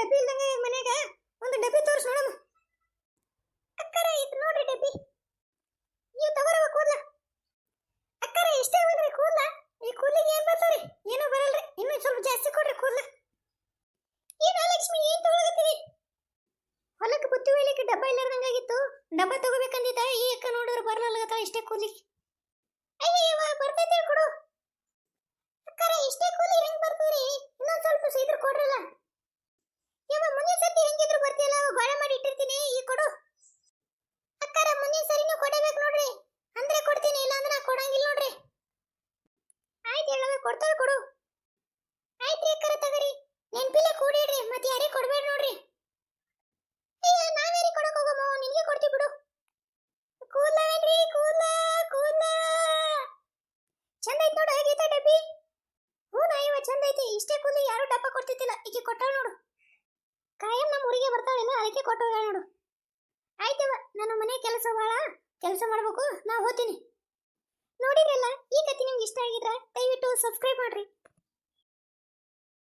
ಡಬ್ಬಿ ಇಲ್ದಂಗ ಮನ್ಯಾಗ ಒಂದು ಡಬ್ಬಿ ತೋರಿಸ್ ನೋಡಮ್ಮ. ಅಕ್ಕರ ಇದು ನೋಡ್ರಿ ಡಬ್ಬಿ. ನೀವು ತಗೋರವ ಕೂದ್ಲ. ಅಕ್ಕರ ಇಷ್ಟೇ ಅವಲ್ರಿ ಕೂದ್ಲ. ಈ ಕೂದಲಿಗೆ ಏನ್ ಬರ್ತಾವ್ರಿ? ಏನೂ ಬರಲ್ರಿ. ಇನ್ನೂ ಸ್ವಲ್ಪ ಜಾಸ್ತಿ ಕೊಡ್ರಿ ಕೂದ್ಲ. ಏನ ಲಕ್ಷ್ಮಿ ಏನ್ ತಗೊಳಕತ್ತೀರಿ? ಹೊಲಕ್ಕೆ ಬುತ್ತಿ ಒಯ್ಲಿಕ್ಕೆ ಡಬ್ಬ ಇಲ್ಲಾರ್ದಂಗಾಗಿತ್ತು. ಡಬ್ಬ ತಗೋಬೇಕಂದಿದ್ದ. ಈ ಅಕ್ಕ ನೋಡಿದ್ರೆ ಬರ್ಲಲ್ಲಗತ್ತ ಇಷ್ಟೇ ಕೂದ್ಲಿಗೆ. ಅಯ್ಯವ್ವ ಬರ್ತೈತಿ ಕೊಡು. ಅಕ್ಕರ ಇಷ್ಟೇ ಕೂಲಿ ಹೆಂಗ್ ಬರ್ತದ್ರಿ? ಇನ್ನೊಂದ್ ಸ್ವಲ್ಪ ಸೀದ್ರ ಕೊಡ್ರಲ್ಲ. ಯವ್ವ ಮುಂದಿನ ಸತಿ ಹೆಂಗಿದ್ರು ಬರ್ತಿಯಲ್ಲ, ಗೋಳೆ ಮಾಡಿ ಇಟ್ಟಿರ್ತೀನಿ. ಈ ಕೊಡು. ಅಕ್ಕರ ಮುಂದಿನ ಸರಿನೂ ಕೊಡಬೇಕು ನೋಡ್ರಿ. ಅಂದ್ರೆ ಕೊಡ್ತೀನಿ, ಇಲ್ಲ ಅಂದ್ರೆ ಕೊಡಂಗಿಲ್ಲ ನೋಡ್ರಿ. ಆಯ್ತು ಹೇಳವ, ಕೊಡ್ತಾಳೆ ಕೊಡು. ಆಯ್ತ್ರಿ ಅಕ್ಕರ ತಗರಿ. ನೆನ್ಪಿಲ್ಲ ಕೂಡಿಡ್ರಿ, ಮತ್ತೆ ಯಾರಿಗೆ ಕೊಡ್ಬೇಡ ನೋಡ್ರಿ. ಅಯ್ಯ ನಾವ್ಯಾರಿಗೆ ಕೊಡಕ್ ಹೋಗಮ್ಮ, ನಿನಗೆ ಕೊಡ್ತೀವಿ ಬಿಡು. ಕೂದಲೇನ್ರಿ ಕೂದಲ ಕೂದಲ ಚಂದ ಐತ್ ನೋಡು. ಹೇಗೈತೆ ಡಬ್ಬಿ? ಹ್ಞೂ ನಾಯವ ಚಂದ ಐತಿ. ಇಷ್ಟೇ ಕೂದಲು ಯಾರು ಡಬ್ಬ ಕೊಡ್ತಿದ್ದಿಲ್ಲ, ಈಕೆ ಕೊಟ್ಟಾಳ ನೋಡು. ಕಾಯಂ ನಮ್ಮ ಊರಿಗೆ ಬರ್ತಾಳಿಲ್ಲ, ಅದಕ್ಕೆ ಕೊಟ್ಟು ಹೋಗ್ಯಾಳ ನೋಡು. ಆಯ್ತವ, ನನ್ನ ಮನೆ ಕೆಲಸ ಭಾಳ ಕೆಲಸ ಮಾಡ್ಬೇಕು, ನಾ ಹೋಗ್ತೀನಿ. ನೋಡಿರಲ್ಲ, ಈ ಕಥೆ ನಿಮ್ಗೆ ಇಷ್ಟ ಆಗಿದ್ರೆ ದಯವಿಟ್ಟು ಸಬ್ಸ್ಕ್ರೈಬ್ ಮಾಡ್ರಿ.